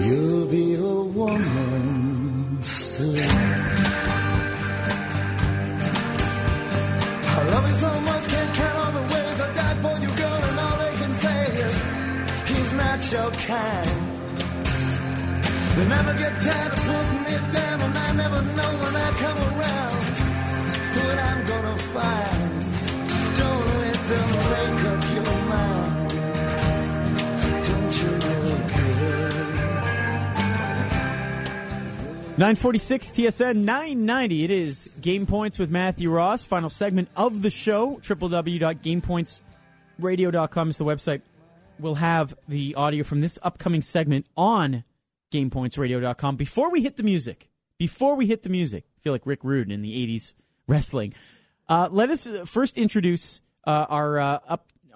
You'll be a woman soon. I love you so much, can't count all the ways I died for you, girl, and all they can say is he's not your kind. They never get tired of putting me down, and I never know when I come around what I'm gonna find. Don't let them make up your mind. Don't you look good? 946 TSN 990. It is Game Points with Matthew Ross. Final segment of the show. www.gamepointsradio.com is the website. We'll have the audio from this upcoming segment on GamePointsRadio.com. Before we hit the music, I feel like Rick Rude in the 80s wrestling. Let us first introduce our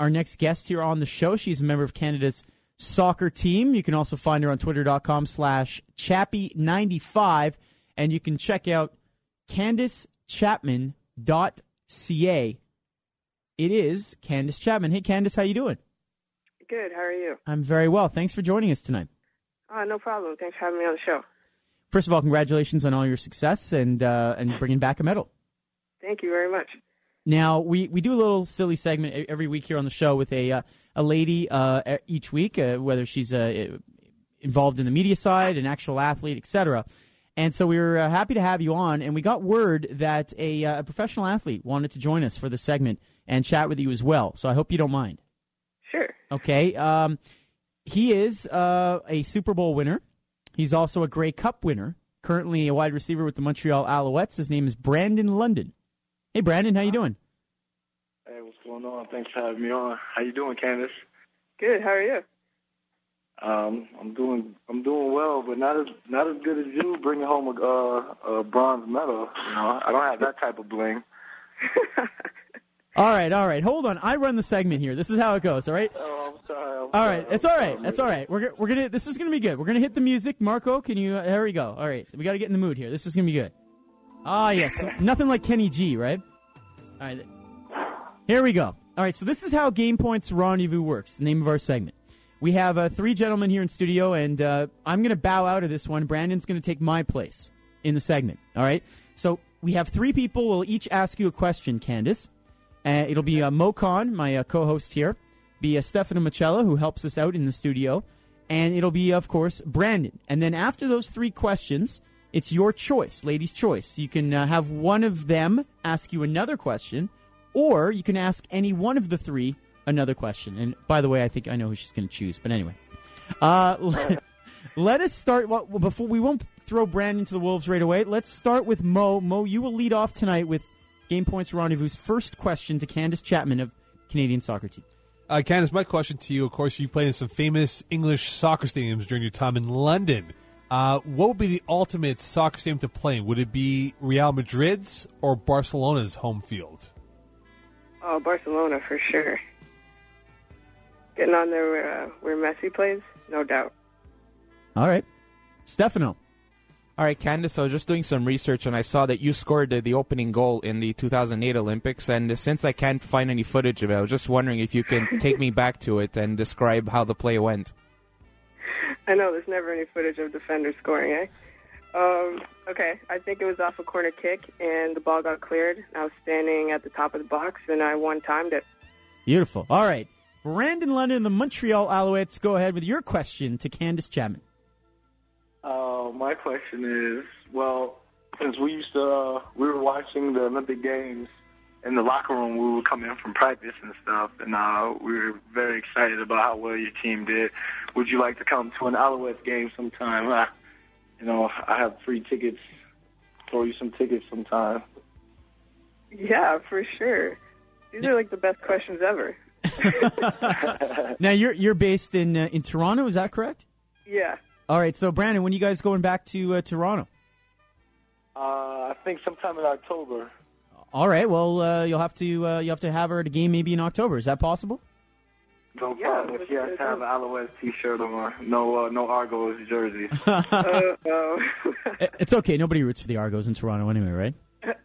next guest here on the show. She's a member of Canada's soccer team. You can also find her on twitter.com/Chappie95, and you can check out CandaceChapman.ca. It is Candace Chapman. Hey, Candace, how you doing? Good. How are you? I'm very well. Thanks for joining us tonight. No problem. Thanks for having me on the show. First of all, congratulations on all your success and bringing back a medal. Thank you very much. Now, we do a little silly segment every week here on the show with a lady each week, whether she's involved in the media side, an actual athlete, etc. And so we were happy to have you on, and we got word that a professional athlete wanted to join us for the segment and chat with you as well. So I hope you don't mind. Sure. Okay. He is a Super Bowl winner. He's also a Grey Cup winner, currently a wide receiver with the Montreal Alouettes. His name is Brandon London. Hey, Brandon, how you doing? Hey, what's going on? Thanks for having me on. How you doing, Candace? Good. How are you? I'm doing well, but not as good as you bringing home a bronze medal. You know, I don't have that type of bling. All right. Hold on. I run the segment here. This is how it goes. All right. Oh, I'm sorry. All right. It's all right. It's all right. We're gonna. This is gonna be good. We're gonna hit the music. Marco, can you? Here we go. All right. We got to get in the mood here. This is gonna be good. Ah, yes. Nothing like Kenny G, right? All right. Here we go. All right. So this is how Game Points Rendez-Vous works. The name of our segment. We have three gentlemen here in studio, and I'm gonna bow out of this one. Brandon's gonna take my place in the segment. All right. So we have three people. We'll each ask you a question, Candace. It'll be Mo Khan, my co-host here, be Stefano Micella, who helps us out in the studio, and it'll be, of course, Brandon. And then after those three questions, it's your choice, ladies' choice. You can have one of them ask you another question, or you can ask any one of the three another question. And by the way, I think I know who she's going to choose. But anyway, let us start. Well, before we won't throw Brandon to the wolves right away. Let's start with Mo. Mo, you will lead off tonight with Game Points Rendezvous' first question to Candace Chapman of Canadian soccer team. Candace, my question to you, of course, you played in some famous English soccer stadiums during your time in London. What would be the ultimate soccer stadium to play in? Would it be Real Madrid's or Barcelona's home field? Oh, Barcelona for sure. Getting on there where Messi plays, no doubt. All right. Stefano. All right, Candace, I was just doing some research, and I saw that you scored the opening goal in the 2008 Olympics, and since I can't find any footage of it, I was just wondering if you can take me back to it and describe how the play went. I know there's never any footage of defenders scoring, eh? Okay, I think it was off a corner kick, and the ball got cleared. I was standing at the top of the box, and I one-timed it. Beautiful. All right. Brandon London and the Montreal Alouettes, go ahead with your question to Candace Chapman. My question is, well, since we were watching the Olympic Games in the locker room, we would come in from practice and stuff, and we were very excited about how well your team did. Would you like to come to an Alouettes game sometime? I have free tickets. Throw you some tickets sometime. Yeah, for sure. These are like the best questions ever. Now you're based in Toronto, is that correct? Yeah. All right, so Brandon, when are you guys going back to Toronto? I think sometime in October. All right, well you'll have to have her at a game maybe in October. Is that possible? No problem. If you have to have an Alouettes T-shirt on, no Argos jerseys. It's okay. Nobody roots for the Argos in Toronto anyway, right?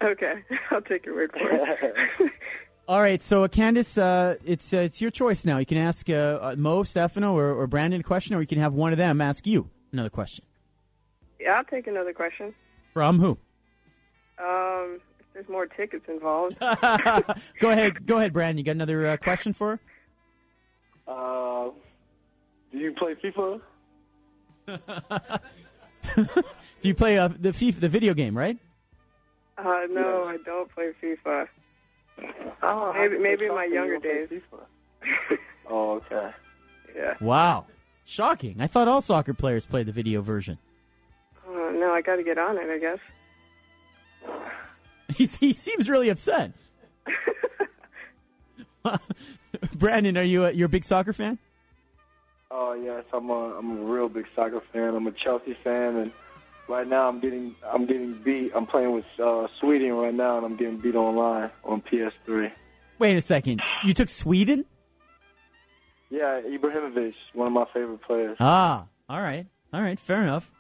Okay, I'll take your word for it. All right, so Candace, it's your choice now. You can ask Mo, Stefano, or Brandon a question, or you can have one of them ask you another question? Yeah, I'll take another question. From who? If there's more tickets involved. Go ahead, Brandon. You got another question for her? Do you play FIFA? Do you play the video game, right? No, I don't play FIFA. Oh, maybe in my younger days. Oh, okay. Yeah. Wow. Shocking. I thought all soccer players played the video version. No, I got to get on it, I guess. He seems really upset. Brandon, are you're a big soccer fan? Oh yes, I'm a real big soccer fan. I'm a Chelsea fan, and right now I'm getting beat. I'm playing with Sweden right now, and I'm getting beat online on PS3. Wait a second. You took Sweden? Yeah, Ibrahimovic, one of my favorite players. Ah, all right, fair enough.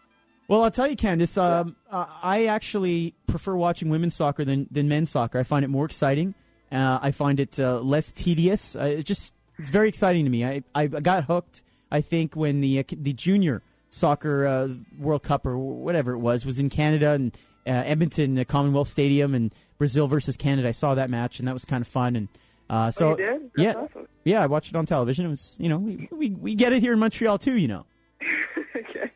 Well, I'll tell you, Candace, I actually prefer watching women's soccer than men's soccer. I find it more exciting. I find it less tedious. It's very exciting to me. I got hooked, I think, when the junior soccer World Cup or whatever it was in Canada and Edmonton, the Commonwealth Stadium, and Brazil versus Canada. I saw that match, and that was kind of fun. And so, you did? That's yeah, awesome. Yeah, I watched it on television. It was, we get it here in Montreal too, Okay.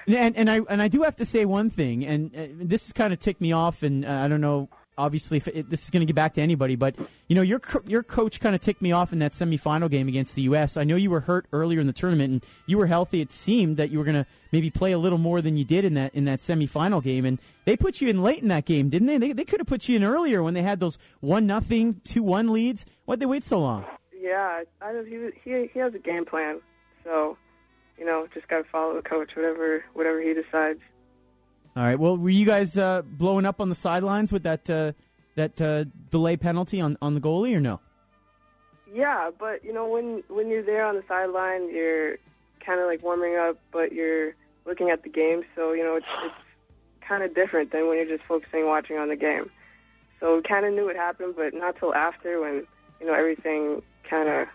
And I do have to say one thing, and this has kind of ticked me off, and I don't know, obviously, if this is going to get back to anybody, but your coach kind of ticked me off in that semifinal game against the U.S. I know you were hurt earlier in the tournament, and you were healthy. It seemed that you were going to maybe play a little more than you did in that semifinal game, and they put you in late in that game, didn't they? They could have put you in earlier when they had those 1-0, 2-1 leads. Why'd they wait so long? Yeah, he has a game plan, so just got to follow the coach, whatever he decides. All right. Well, were you guys blowing up on the sidelines with that delay penalty on the goalie, or no? Yeah, but when you're there on the sideline, you're kind of like warming up, but you're looking at the game, so it's kind of different than when you're just focusing watching on the game. So we kind of knew what happened, but not till after when everything kind of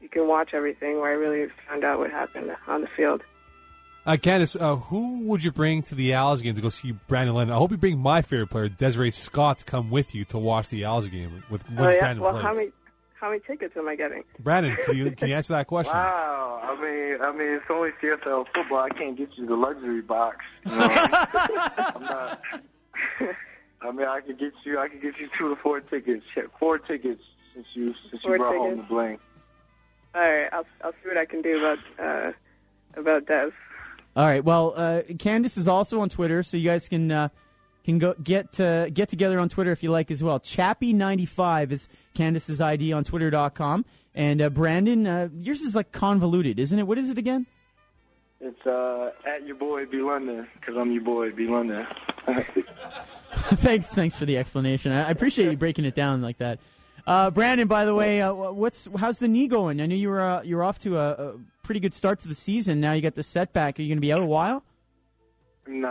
you can watch everything, where I really found out what happened on the field. Candace, who would you bring to the Owls game to go see Brandon Lennon? I hope you bring my favorite player, Desiree Scott, to come with you to watch the Owls game with Brandon well, plays. how many tickets am I getting? Brandon, can you answer that question? Wow, I mean, it's only CFL football. I can't get you the luxury box. I'm not. I mean, I could get you 2 to 4 tickets. 4 tickets since you brought home the bling. All right, I'll see what I can do about Des. All right. Well, Candace is also on Twitter, so you guys can go get together on Twitter if you like as well. Chappie95 is Candace's ID on Twitter.com, and Brandon, yours is like convoluted, isn't it? What is it again? It's at your boy B London, because I'm your boy B London. Thanks for the explanation. I appreciate you breaking it down like that. Brandon, by the way, how's the knee going? I know you're off to a pretty good start to the season. Now you got the setback. Are you going to be out a while? No,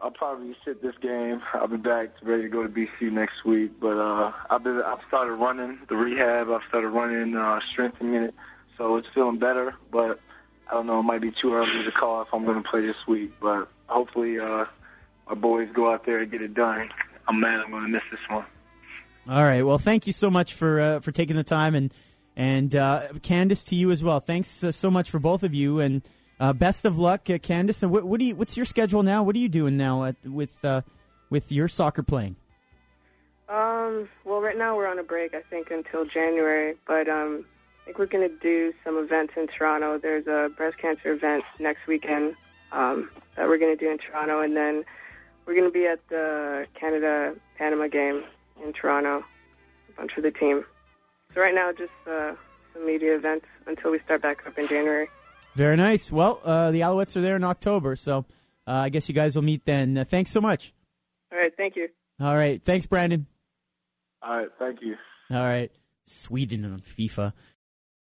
I'll probably sit this game. I'll be back ready to go to BC next week. But I've started running the rehab. I've started running strengthening it, so it's feeling better. But I don't know. It might be too early to call if I'm going to play this week. But hopefully, our boys go out there and get it done. I'm mad I'm going to miss this one. All right. Well, thank you so much for taking the time, and Candace, to you as well. Thanks so much for both of you, and best of luck, Candace. And what's your schedule now? What are you doing now with your soccer playing? Well, right now we're on a break, I think, until January. But I think we're going to do some events in Toronto. There's a breast cancer event next weekend that we're going to do in Toronto, and then we're going to be at the Canada-Panama game in Toronto, a bunch of the team. So right now, just some media events until we start back up in January. Very nice. Well, the Alouettes are there in October, so I guess you guys will meet then. Thanks so much. All right, thank you. All right, thanks, Brandon. All right, thank you. All right, Sweden on FIFA.